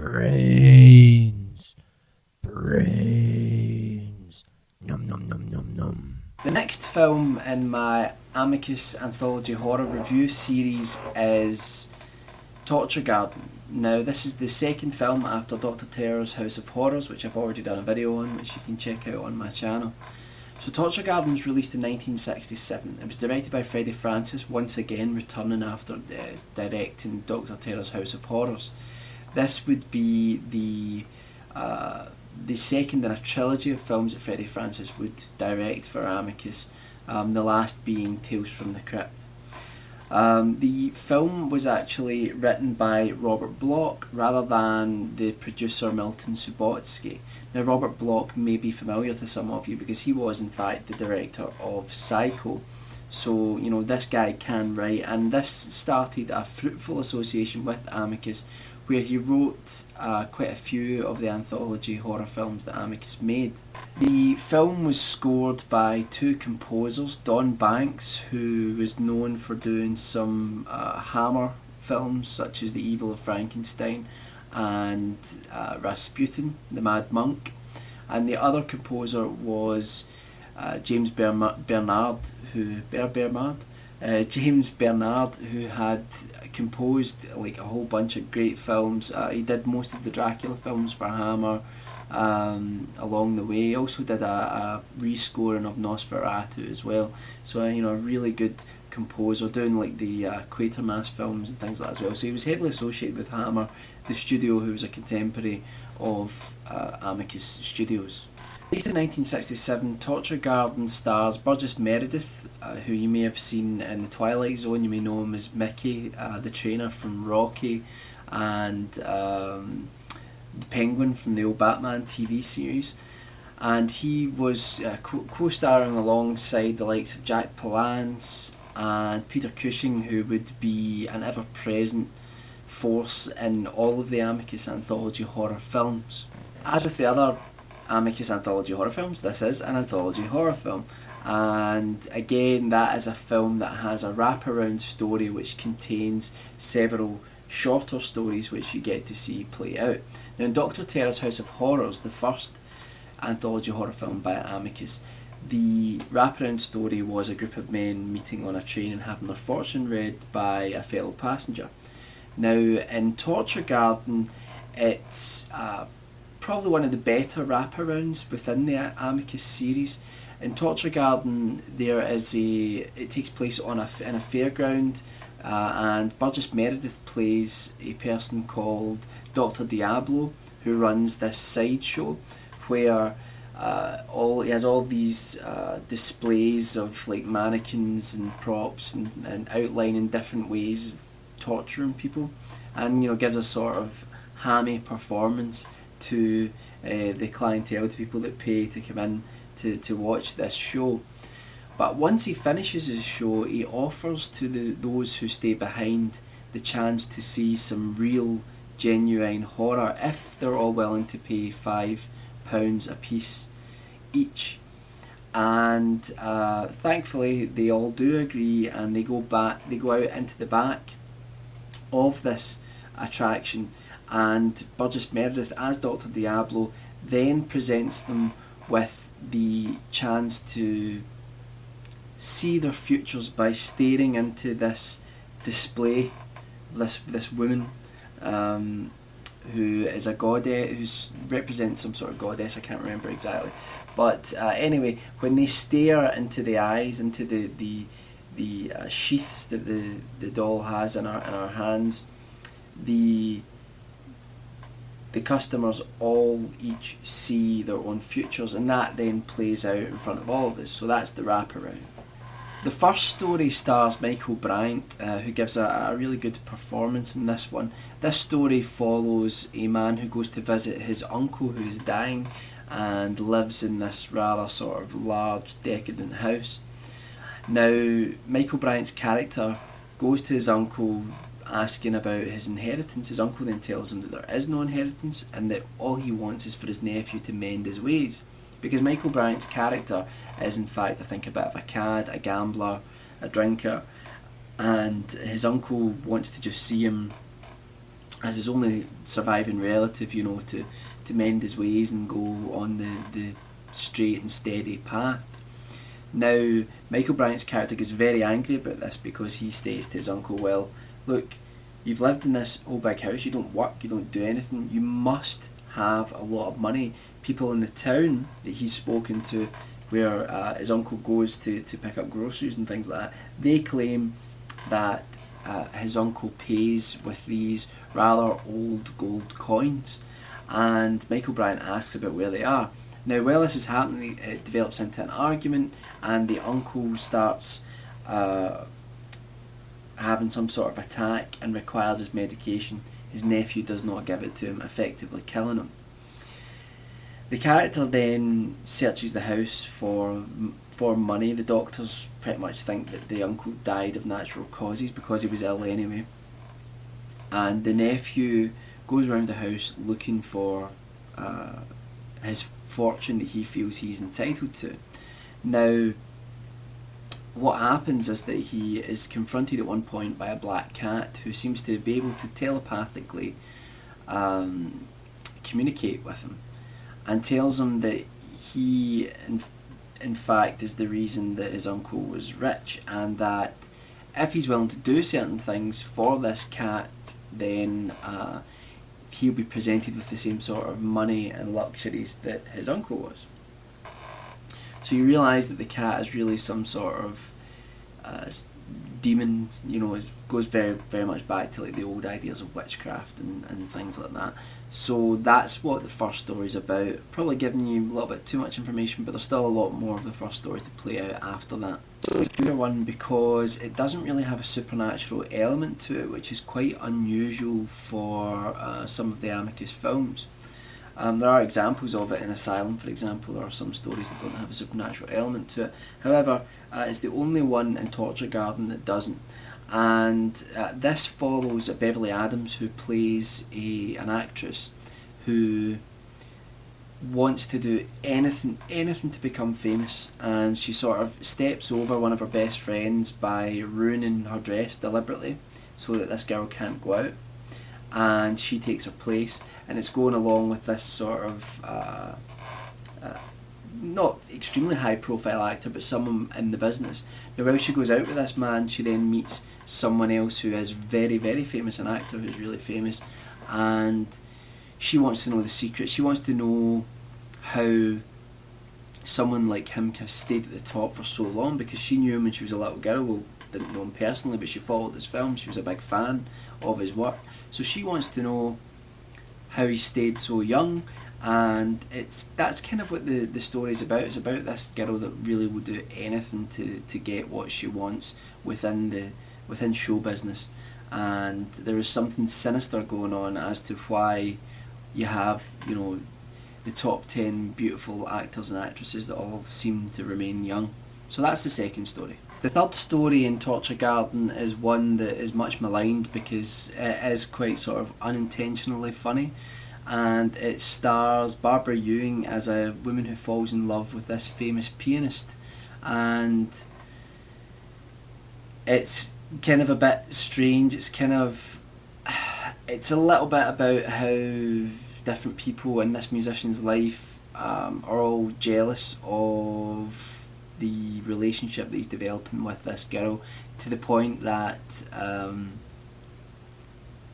Brains. Brains. Num num num num num. The next film in my Amicus anthology horror review series is Torture Garden. Now, this is the second film after Dr. Terror's House of Horrors, which I've already done a video on, which you can check out on my channel. So Torture Garden was released in 1967. It was directed by Freddie Francis, once again returning after directing Dr. Terror's House of Horrors. This would be the second in a trilogy of films that Freddie Francis would direct for Amicus, the last being Tales from the Crypt. The film was actually written by Robert Bloch rather than the producer Milton Subotsky. Now, Robert Bloch may be familiar to some of you because he was in fact the director of Psycho. So, you know, this guy can write, and this started a fruitful association with Amicus, where he wrote quite a few of the anthology horror films that Amicus made. The film was scored by two composers, Don Banks, who was known for doing some Hammer films such as The Evil of Frankenstein and Rasputin, the Mad Monk, and the other composer was James Bernard, who had composed like a whole bunch of great films. He did most of the Dracula films for Hammer along the way. He also did a rescoring of Nosferatu as well. So you know, a really good composer, doing like the Quatermass films and things like that as well. So he was heavily associated with Hammer, the studio who was a contemporary of Amicus Studios. Released in 1967, Torture Garden stars Burgess Meredith, who you may have seen in The Twilight Zone. You may know him as Mickey, the trainer from Rocky, and the Penguin from the old Batman TV series. And he was co-starring alongside the likes of Jack Palance and Peter Cushing, who would be an ever-present force in all of the Amicus anthology horror films. As with the other Amicus anthology horror films, this is an anthology horror film, and again that is a film that has a wraparound story which contains several shorter stories which you get to see play out. Now, in Dr. Terror's House of Horrors, the first anthology horror film by Amicus, the wraparound story was a group of men meeting on a train and having their fortune read by a fellow passenger. Now, in Torture Garden, it's probably one of the better wraparounds within the Amicus series. In Torture Garden, it takes place in a fairground, and Burgess Meredith plays a person called Dr. Diablo, who runs this sideshow where he has all these displays of like mannequins and props and outlining different ways of torturing people, and you know, gives a sort of hammy performance to the clientele, to people that pay to come in to watch this show. But once he finishes his show, he offers to those who stay behind the chance to see some real, genuine horror if they're all willing to pay £5 a piece each. And thankfully they all do agree, and they go out into the back of this attraction, and Burgess Meredith as Dr. Diablo then presents them with the chance to see their futures by staring into this display, this woman who is a goddess, who represents some sort of goddess, I can't remember exactly. But anyway, when they stare into the eyes, into the sheaths that the doll has in our hands, the customers all each see their own futures, and that then plays out in front of all of us. So that's the wraparound. The first story stars Michael Bryant, who gives a really good performance in this one. This story follows a man who goes to visit his uncle who is dying and lives in this rather sort of large decadent house. Now, Michael Bryant's character goes to his uncle asking about his inheritance. His uncle then tells him that there is no inheritance and that all he wants is for his nephew to mend his ways, because Michael Bryant's character is in fact, I think, a bit of a cad, a gambler, a drinker, and his uncle wants to just see him as his only surviving relative, you know, to mend his ways and go on the straight and steady path. Now, Michael Bryant's character gets very angry about this because he states to his uncle, well, look, you've lived in this old big house, you don't work, you don't do anything, you must have a lot of money. People in the town that he's spoken to, where his uncle goes to pick up groceries and things like that, they claim that his uncle pays with these rather old gold coins, and Michael Bryant asks about where they are. Now, while this is happening, it develops into an argument, and the uncle starts having some sort of attack and requires his medication. His nephew does not give it to him, effectively killing him. The character then searches the house for money. The doctors pretty much think that the uncle died of natural causes because he was ill anyway. And the nephew goes around the house looking for his fortune that he feels he's entitled to. Now, what happens is that he is confronted at one point by a black cat who seems to be able to telepathically communicate with him, and tells him that he in fact is the reason that his uncle was rich, and that if he's willing to do certain things for this cat, then he'll be presented with the same sort of money and luxuries that his uncle was. So you realise that the cat is really some sort of demon, you know, it goes very, very much back to like the old ideas of witchcraft and things like that. So that's what the first story is about. Probably giving you a little bit too much information, but there's still a lot more of the first story to play out after that. It's a good one because it doesn't really have a supernatural element to it, which is quite unusual for some of the Amicus films. There are examples of it in Asylum, for example. There are some stories that don't have a supernatural element to it. However, it's the only one in Torture Garden that doesn't. And this follows Beverly Adams, who plays an actress who wants to do anything to become famous, and she sort of steps over one of her best friends by ruining her dress deliberately so that this girl can't go out, and she takes her place. And it's going along with this sort of not extremely high profile actor, but someone in the business. Now, while she goes out with this man, she then meets someone else who is very, very famous, an actor who's really famous, and she wants to know the secret. She wants to know how someone like him has stayed at the top for so long, because she knew him when she was a little girl. Well, didn't know him personally, but she followed his films. She was a big fan of his work, so she wants to know how he stayed so young. And that's kind of what the story's about. It's about this girl that really will do anything to get what she wants within show business, and there is something sinister going on as to why you have, you know, the top 10 beautiful actors and actresses that all seem to remain young. So that's the second story. The third story in Torture Garden is one that is much maligned because it is quite sort of unintentionally funny, and it stars Barbara Ewing as a woman who falls in love with this famous pianist, and it's kind of a bit strange. It's a little bit about how different people in this musician's life are all jealous of the relationship that he's developing with this girl, to the point that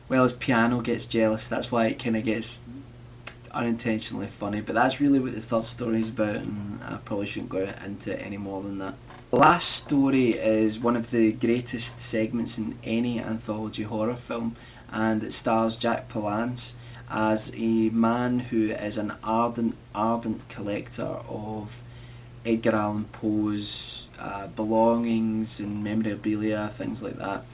his piano gets jealous. That's why it kind of gets unintentionally funny, but that's really what the third story is about, and I probably shouldn't go into it any more than that. The last story is one of the greatest segments in any anthology horror film, and it stars Jack Palance as a man who is an ardent collector of Edgar Allan Poe's belongings and memorabilia, things like that.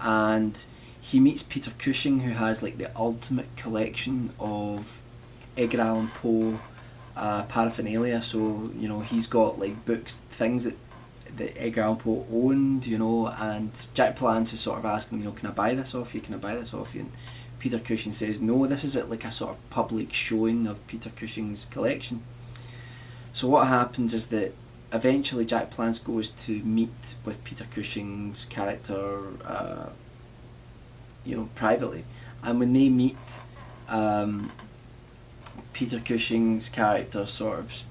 And he meets Peter Cushing, who has like the ultimate collection of Edgar Allan Poe paraphernalia. So, you know, he's got like books, things that Edgar Allan Poe owned, you know, and Jack Palance is sort of asking, you know, can I buy this off you? And Peter Cushing says, no, this is like a sort of public showing of Peter Cushing's collection. So what happens is that eventually Jack Palance goes to meet with Peter Cushing's character, privately, and when they meet, Peter Cushing's character sort of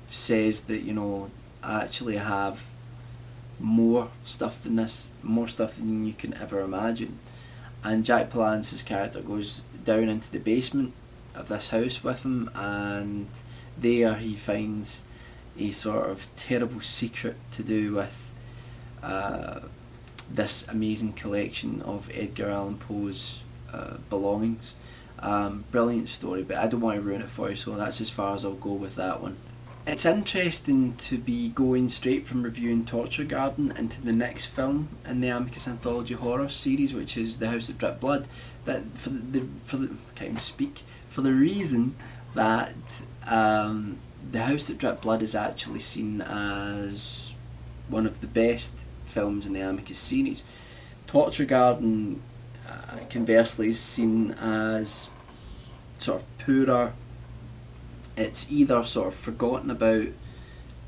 says that, you know, I actually have more stuff than this, more stuff than you can ever imagine. And Jack Palance's character goes down into the basement of this house with him, and there he finds a sort of terrible secret to do with this amazing collection of Edgar Allan Poe's belongings. Brilliant story, but I don't want to ruin it for you, so that's as far as I'll go with that one. It's interesting to be going straight from reviewing Torture Garden into the next film in the Amicus Anthology Horror series, which is The House That Dripped Blood. That for the I can't even speak, for the reason that The House That Dripped Blood is actually seen as one of the best films in the Amicus series. Torture Garden, conversely, is seen as sort of poorer. It's either sort of forgotten about,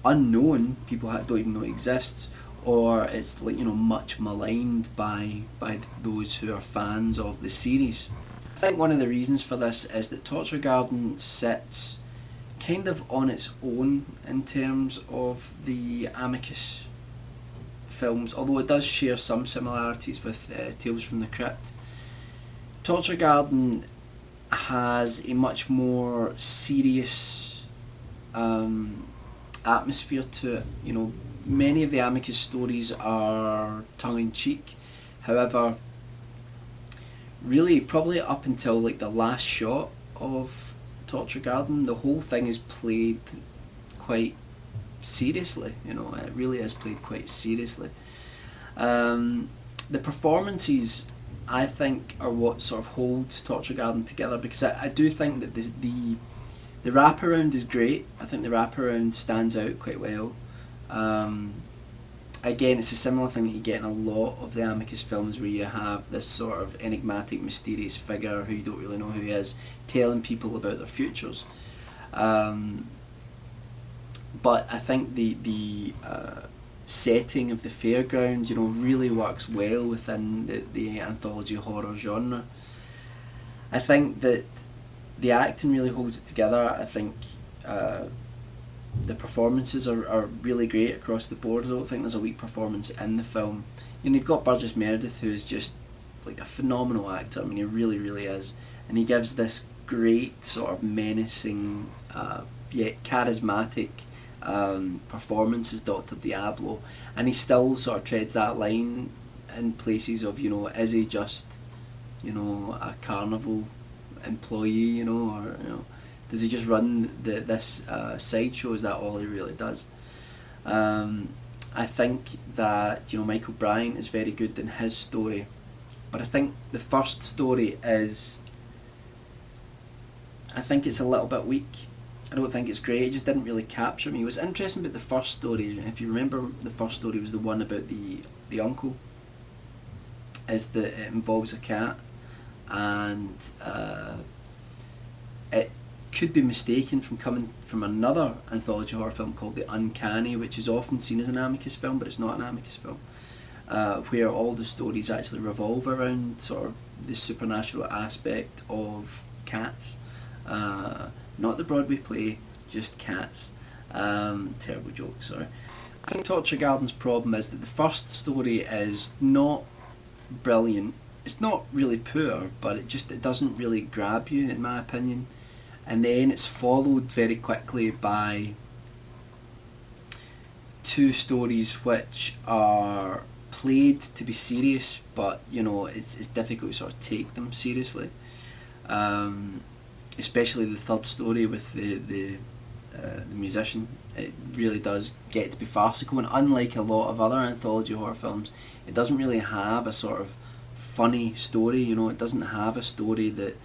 unknown, people don't even know it exists, or it's, like, you know, much maligned by those who are fans of the series. I think one of the reasons for this is that Torture Garden sits kind of on its own in terms of the Amicus films, although it does share some similarities with Tales from the Crypt. Torture Garden has a much more serious atmosphere to it. You know, many of the Amicus stories are tongue-in-cheek. However, really, probably up until like the last shot of Torture Garden, the whole thing is played quite seriously. You know, it really is played quite seriously. The performances, I think, are what sort of holds Torture Garden together, because I do think that the wraparound is great. I think the wraparound stands out quite well. Again, it's a similar thing that you get in a lot of the Amicus films, where you have this sort of enigmatic, mysterious figure who you don't really know who he is, telling people about their futures. But I think the setting of the fairground, you know, really works well within the anthology horror genre. I think that the acting really holds it together. I think the performances are really great across the board. I don't think there's a weak performance in the film. You know, you've got Burgess Meredith, who's just like a phenomenal actor. I mean, he really, really is. And he gives this great sort of menacing, yet charismatic performance as Dr. Diablo, and he still sort of treads that line in places of, you know, is he just, you know, a carnival employee, you know, or, you know, does he just run this sideshow? Is that all he really does? I think that, you know, Michael Bryant is very good in his story, but I think the first story is, I think it's a little bit weak. I don't think it's great. It just didn't really capture me. It was interesting about the first story. If you remember, the first story was the one about the uncle. Is that it involves a cat, and it could be mistaken from coming from another anthology horror film called The Uncanny, which is often seen as an Amicus film, but it's not an Amicus film, where all the stories actually revolve around sort of the supernatural aspect of cats. Not the Broadway play, just cats. Terrible joke, sorry. I think Torture Garden's problem is that the first story is not brilliant. It's not really poor, but it doesn't really grab you, in my opinion. And then it's followed very quickly by two stories which are played to be serious, but, you know, it's difficult to sort of take them seriously. Especially the third story with the musician. It really does get to be farcical, and unlike a lot of other anthology horror films, it doesn't really have a sort of funny story. You know, it doesn't have a story that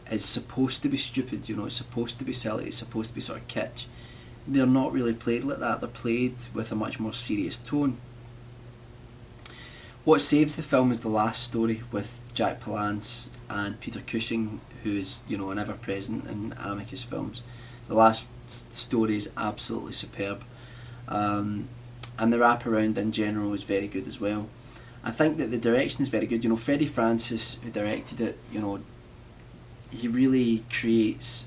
is supposed to be stupid. You know, it's supposed to be silly, it's supposed to be sort of kitsch. They're not really played like that. They're played with a much more serious tone. What saves the film is the last story with Jack Palance and Peter Cushing, who's, you know, an ever-present in Amicus films. The last story is absolutely superb, and the wraparound in general is very good as well. I think that the direction is very good. You know, Freddie Francis, who directed it, you know, he really creates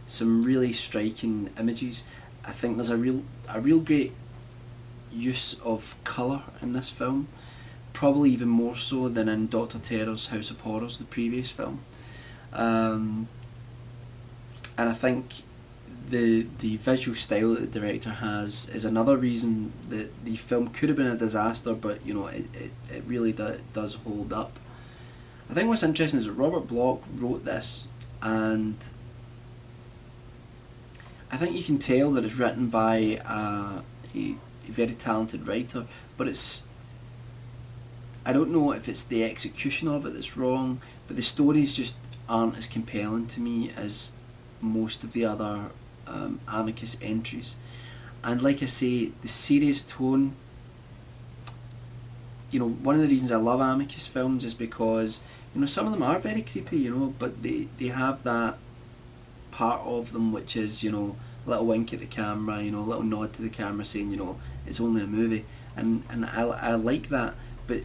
some really striking images. I think there's a real great use of colour in this film, probably even more so than in Dr. Terror's House of Horrors, the previous film. And I think the visual style that the director has is another reason that the film could have been a disaster, but you know it really does hold up. I think what's interesting is that Robert Bloch wrote this, and I think you can tell that it's written by a very talented writer, but I don't know if it's the execution of it that's wrong, but the stories just aren't as compelling to me as most of the other Amicus entries. And like I say, the serious tone, you know, one of the reasons I love Amicus films is because, you know, some of them are very creepy, you know, but they have that part of them which is, you know, a little wink at the camera, you know, a little nod to the camera saying, you know, it's only a movie, and I like that. But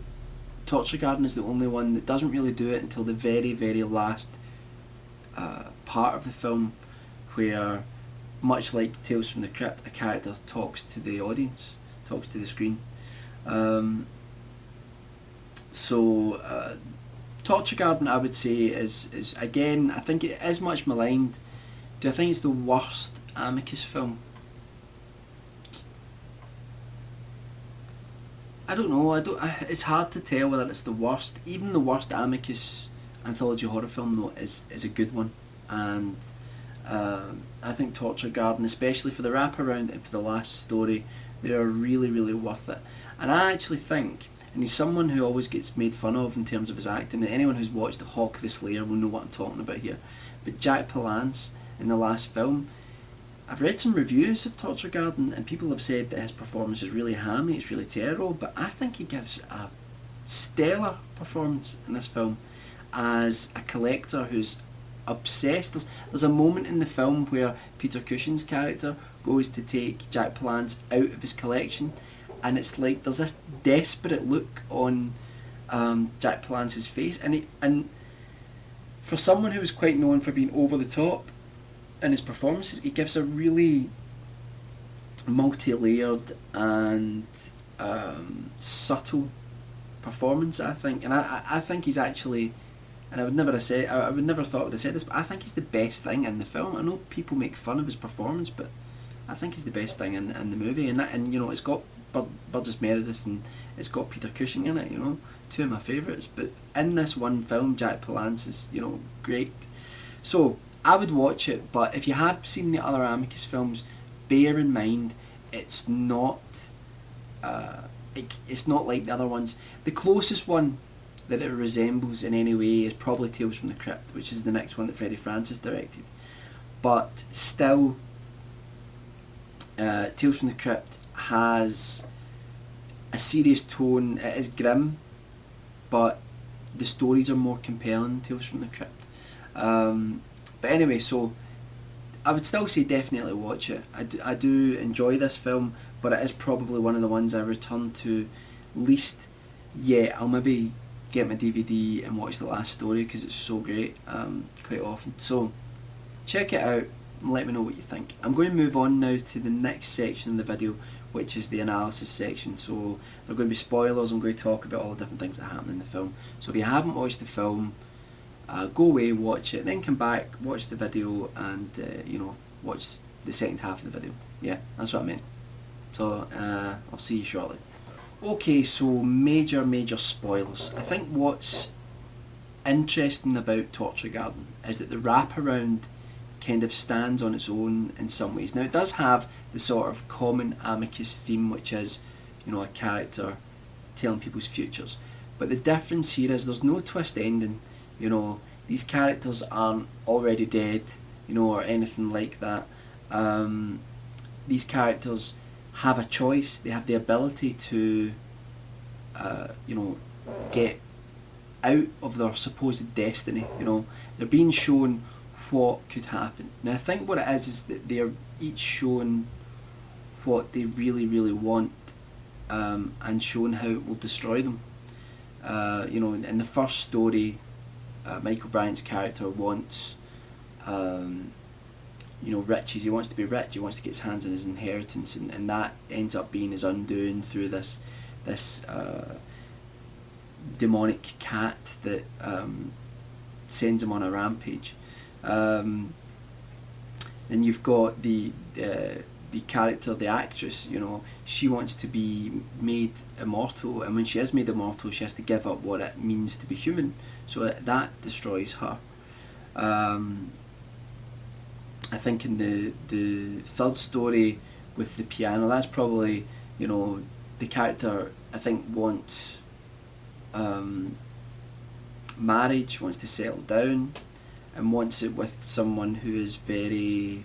Torture Garden is the only one that doesn't really do it until the very, very last part of the film, where, much like Tales from the Crypt, a character talks to the audience, talks to the screen. Torture Garden, I would say, is again, I think it is much maligned. Do I think it's the worst Amicus film? I don't know. It's hard to tell whether it's the worst. Even the worst Amicus anthology horror film, though, is a good one, and I think Torture Garden, especially for the wraparound and for the last story, they are really, really worth it. And I actually think, and he's someone who always gets made fun of in terms of his acting, and anyone who's watched Hawk the Slayer will know what I'm talking about here, but Jack Palance in the last film, I've read some reviews of Torture Garden and people have said that his performance is really hammy, it's really terrible, but I think he gives a stellar performance in this film as a collector who's obsessed. There's a moment in the film where Peter Cushing's character goes to take Jack Palance out of his collection, and it's like there's this desperate look on Jack Palance's face, and for someone who was quite known for being over the top in his performances, he gives a really multi-layered and subtle performance, I think. And I think he's actually, and I would never thought I would have said this, but I think he's the best thing in the film. I know people make fun of his performance, but I think he's the best thing in the movie. And you know, it's got Burgess Meredith and it's got Peter Cushing in it, you know, two of my favourites. But in this one film, Jack Palance is, you know, great. So I would watch it, but if you have seen the other Amicus films, bear in mind it's not it's not like the other ones. The closest one that it resembles in any way is probably Tales from the Crypt, which is the next one that Freddie Francis directed. But still, Tales from the Crypt has a serious tone. It is grim, but the stories are more compelling than Tales from the Crypt. But anyway, so I would still say definitely watch it. I do enjoy this film, but it is probably one of the ones I return to least. Yeah, I'll maybe get my DVD and watch the last story because it's so great quite often. So check it out and let me know what you think. I'm going to move on now to the next section of the video, which is the analysis section. So there are going to be spoilers. I'm going to talk about all the different things that happen in the film. So if you haven't watched the film, go away, watch it, then come back, watch the video, and you know, watch the second half of the video. Yeah, that's what I meant. So I'll see you shortly. Okay, so major spoilers. I think what's interesting about Torture Garden is that the wraparound kind of stands on its own in some ways. Now it does have the sort of common Amicus theme, which is, you know, a character telling people's futures. But the difference here is there's no twist ending. You know, these characters aren't already dead, you know, or anything like that. These characters have a choice. They have the ability to, you know, get out of their supposed destiny. You know, they're being shown what could happen. Now I think what it is that they're each shown what they really want and shown how it will destroy them. In the first story, Michael Bryant's character wants, riches. He wants to be rich. He wants to get his hands on his inheritance, and that ends up being his undoing through this demonic cat that sends him on a rampage. Then you've got the character, the actress. She wants to be made immortal, and when she is made immortal, she has to give up what it means to be human. So that destroys her. I think in the third story with the piano, that's probably, the character, I think, wants marriage, wants to settle down, and wants it with someone who is very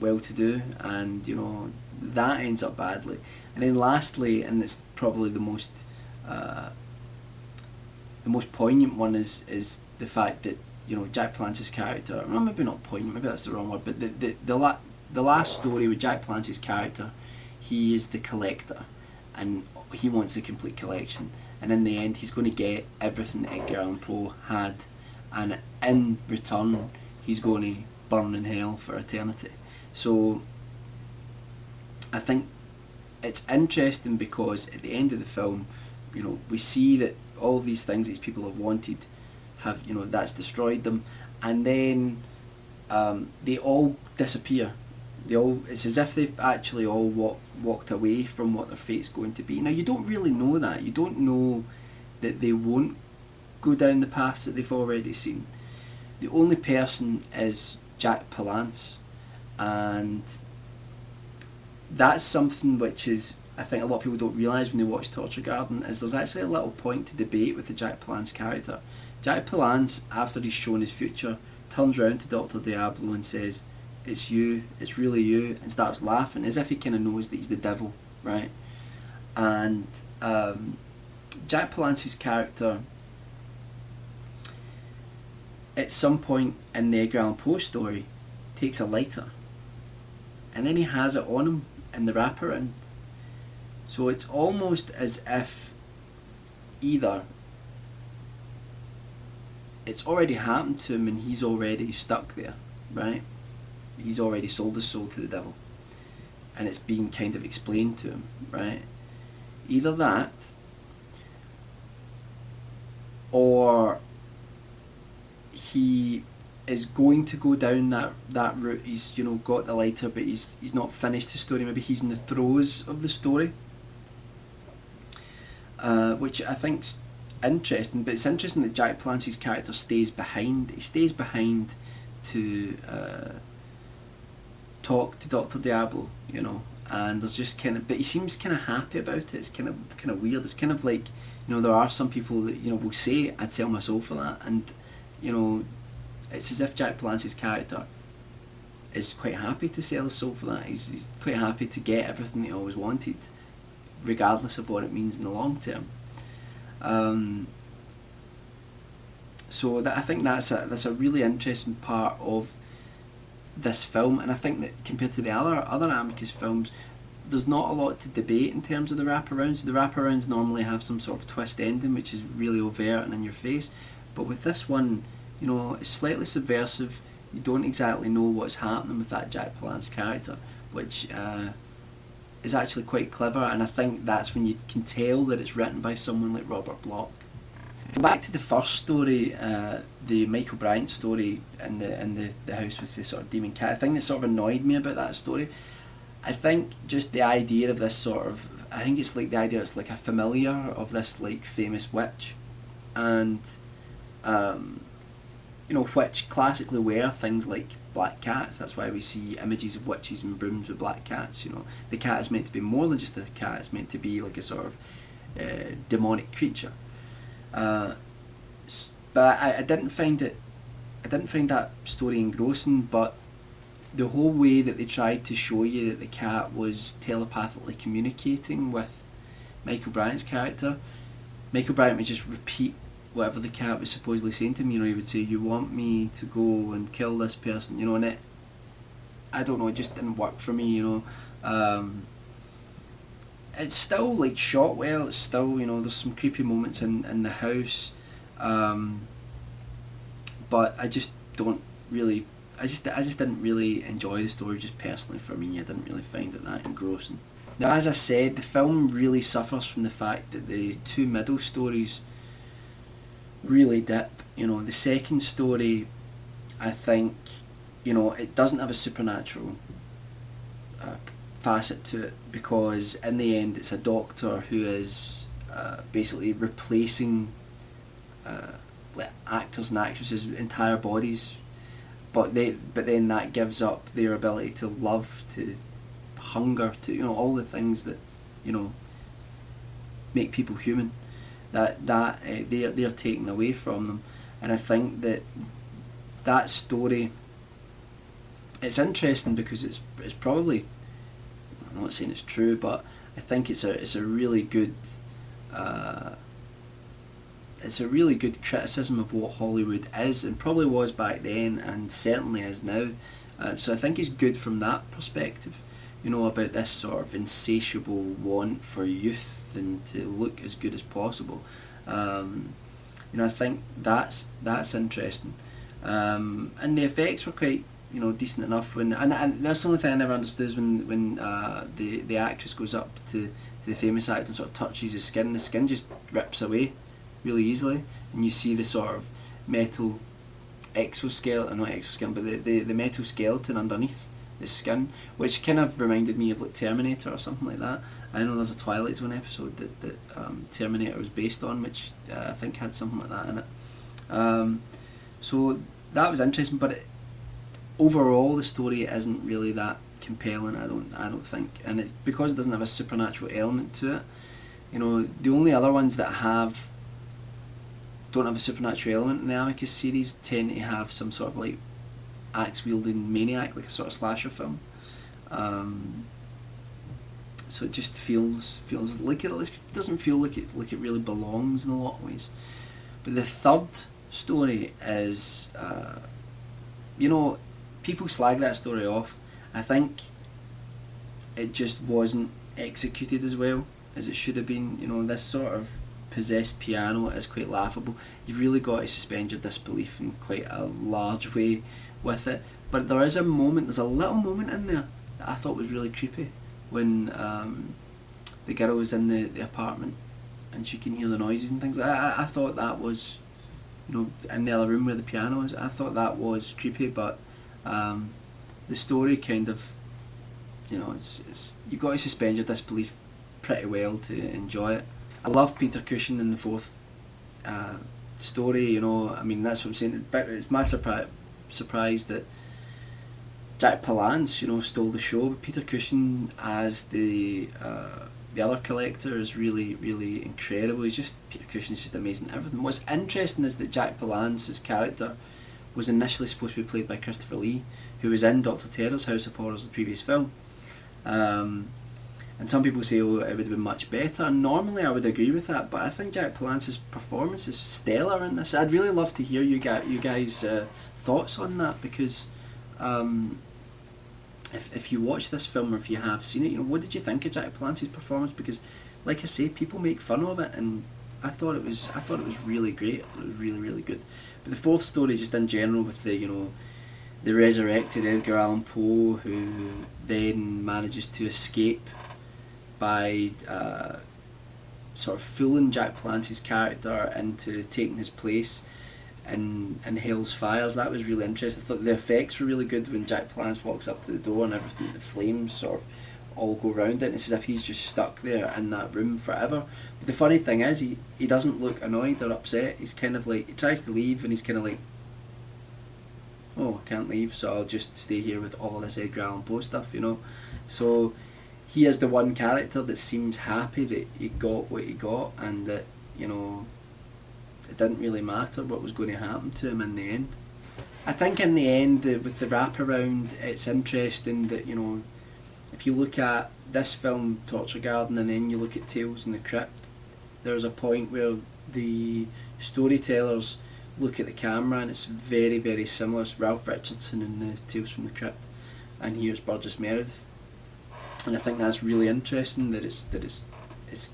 well-to-do, and that ends up badly. And then lastly, and it's probably the most poignant one, is the fact that Jack Palance's character, well, maybe not poignant, maybe that's the wrong word, but the last story with Jack Palance's character, he is the collector, and he wants a complete collection, and in the end he's going to get everything that Edgar Allan Poe had, and in return he's going to burn in hell for eternity. So I think it's interesting because at the end of the film, we see that all these things these people have wanted have, that's destroyed them, and then they all disappear. It's as if they've actually all walked away from what their fate's going to be. Now, you don't really know that. You don't know that they won't go down the paths that they've already seen. The only person is Jack Palance, and that's something which is, I think a lot of people don't realise when they watch Torture Garden, is there's actually a little point to debate with the Jack Palance character. Jack Palance, after he's shown his future, turns round to Dr. Diablo and says, "It's you, it's really you," and starts laughing as if he kind of knows that he's the devil, right? And Jack Palance's character, at some point in the Edgar Allan Poe story, takes a lighter, and then he has it on him in the wraparound. So it's almost as if either it's already happened to him and he's already stuck there, right? He's already sold his soul to the devil, and it's being kind of explained to him, right? Either that, or he is going to go down that route. He's got the lighter, but he's not finished his story. Maybe he's in the throes of the story, which I think's interesting. But it's interesting that Jack Palance's character stays behind. He stays behind to talk to Dr. Diablo, and there's just but he seems kind of happy about it. It's kind of weird. It's kind of like, there are some people that will say, "I'd sell my soul for that," and it's as if Jack Palance's character is quite happy to sell his soul for that. He's quite happy to get everything that he always wanted, regardless of what it means in the long term. So I think that's a really interesting part of this film, and I think that compared to the other Amicus films, there's not a lot to debate in terms of the wraparounds. The wraparounds normally have some sort of twist ending, which is really overt and in your face, but with this one, it's slightly subversive. You don't exactly know what's happening with that Jack Palance character, which is actually quite clever, and I think that's when you can tell that it's written by someone like Robert Bloch. Back to the first story, the Michael Bryant story in the house with the sort of demon cat. I think that sort of annoyed me about that story. I think just the idea of this sort of, I think it's like the idea it's like a familiar of this like famous witch, and which classically wear things like black cats. That's why we see images of witches and brooms with black cats. The cat is meant to be more than just a cat. It's meant to be like a sort of demonic creature. But I didn't find that story engrossing. But the whole way that they tried to show you that the cat was telepathically communicating with Michael Bryant's character, Michael Bryant would just repeat whatever the cat was supposedly saying to him. He would say, "You want me to go and kill this person," and it, I don't know, it just didn't work for me, it's still like shot well. It's still, you know, there's some creepy moments in the house, but I just don't really. I just didn't really enjoy the story. Just personally for me, I didn't really find it that engrossing. Now, as I said, the film really suffers from the fact that the two middle stories really dip. You know, the second story, I think, you know, it doesn't have a supernatural facet to it, because in the end it's a doctor who is basically replacing like actors and actresses' entire bodies, but then that gives up their ability to love, to hunger, to, you know, all the things that, you know, make people human. They're taken away from them, and I think that story, it's interesting because it's probably, I'm not saying it's true, but I think it's a really good criticism of what Hollywood is, and probably was back then, and certainly is now. So I think it's good from that perspective, you know, about this sort of insatiable want for youth and to look as good as possible. You know, I think that's interesting, and the effects were quite, you know, decent enough. And that's the only thing I never understood is when the actress goes up to the famous actor and sort of touches his skin, the skin just rips away really easily, and you see the sort of metal exoskeleton, not exoskeleton, but the metal skeleton underneath the skin, which kind of reminded me of like Terminator or something like that. I know there's a Twilight Zone episode that Terminator was based on, which I think had something like that in it. So that was interesting, but overall the story isn't really that compelling. I don't think, and it's because it doesn't have a supernatural element to it. You know, the only other ones that don't have a supernatural element in the Amicus series tend to have some sort of like axe wielding maniac, like a sort of slasher film. So it just feels like it doesn't feel like it really belongs in a lot of ways. But the third story is, you know, people slag that story off. I think it just wasn't executed as well as it should have been. You know, this sort of possessed piano is quite laughable. You've really got to suspend your disbelief in quite a large way with it. But there's a little moment in there that I thought was really creepy, when the girl was in the apartment and she can hear the noises and things. I thought that was, you know, in the other room where the piano is. I thought that was creepy, but the story kind of, you know, it's you got to suspend your disbelief pretty well to enjoy it. I love Peter Cushing in the fourth story. You know, I mean, that's what I'm saying. But it's my surprise that Jack Palance, you know, stole the show. But Peter Cushing as the other collector is really, really incredible. Peter Cushing's just amazing at everything. What's interesting is that Jack Palance's character was initially supposed to be played by Christopher Lee, who was in Dr. Terror's House of Horrors, the previous film. And some people say, oh, it would have been much better. And normally I would agree with that, but I think Jack Palance's performance is stellar in this. I'd really love to hear you guys' thoughts on that, because if you watch this film, or if you have seen it, you know, what did you think of Jack Palance's performance? Because, like I say, people make fun of it, and I thought it was really great. I thought it was really, really good. But the fourth story, just in general, with the, you know, the resurrected Edgar Allan Poe, who then manages to escape by sort of fooling Jack Palance's character into taking his place in Hell's Fires. That was really interesting. I thought the effects were really good when Jack Palance walks up to the door and everything, the flames sort of all go around it, and it's as if he's just stuck there in that room forever. But the funny thing is, he doesn't look annoyed or upset. He's kind of like, he tries to leave and he's kind of like, oh, I can't leave, so I'll just stay here with all this Edgar Allan Poe stuff, you know. So he is the one character that seems happy that he got what he got, and that, you know, it didn't really matter what was going to happen to him in the end. I think in the end, with the wraparound, it's interesting that, you know, if you look at this film, Torture Garden, and then you look at Tales in the Crypt, there's a point where the storytellers look at the camera and it's very, very similar. It's Ralph Richardson in the Tales from the Crypt, and here's Burgess Meredith. and I think that's really interesting that it's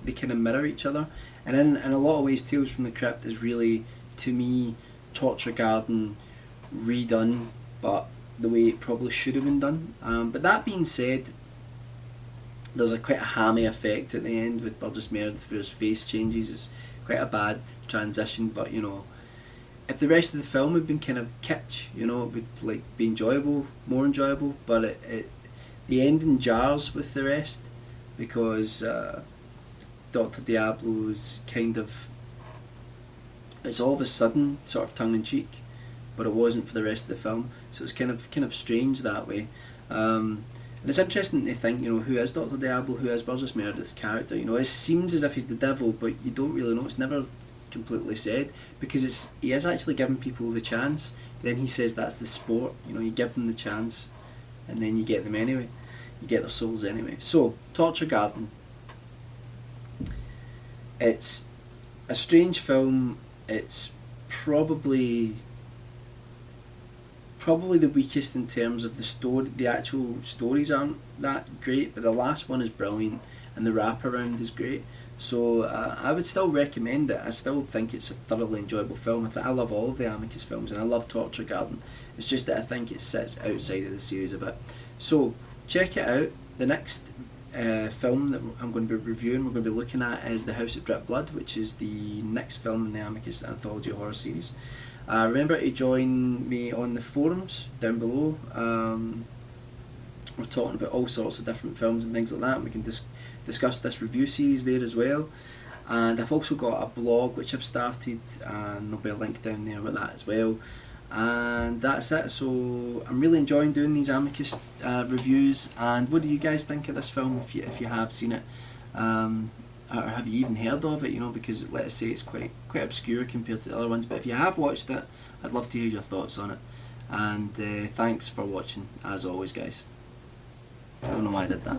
they kind of mirror each other, and in a lot of ways, Tales from the Crypt is really, to me, Torture Garden redone, but the way it probably should have been done. But that being said, there's a quite a hammy effect at the end with Burgess Meredith where his face changes. It's quite a bad transition, but you know, if the rest of the film had been kind of kitsch, you know, it would like be enjoyable, more enjoyable. But the ending jars with the rest because Dr. Diablo's kind of, it's all of a sudden sort of tongue in cheek, but it wasn't for the rest of the film. So it's kind of strange that way. And it's interesting to think, you know, who is Dr. Diablo, who is Burgess Meredith's character. You know, it seems as if he's the devil, but you don't really know. It's never completely said because he is actually giving people the chance. Then he says that's the sport. You know, you give them the chance, and then you get them anyway. You get their souls anyway. So, Torture Garden. It's a strange film. It's probably the weakest in terms of the story. The actual stories aren't that great, but the last one is brilliant, and the wraparound is great. So I would still recommend it. I still think it's a thoroughly enjoyable film. I love all of the Amicus films, and I love Torture Garden. It's just that I think it sits outside of the series a bit. So check it out. The next film that I'm going to be reviewing, we're going to be looking at, is The House that Dripped Blood, which is the next film in the Amicus anthology horror series. Remember to join me on the forums down below. We're talking about all sorts of different films and things like that, and we can discuss this review series there as well. And I've also got a blog which I've started, and there'll be a link down there with that as well. And that's it. So I'm really enjoying doing these Amicus reviews. And what do you guys think of this film, if you have seen it? Or have you even heard of it, you know, because let's say it's quite obscure compared to the other ones, but if you have watched it, I'd love to hear your thoughts on it. And thanks for watching, as always, guys. I don't know why I did that.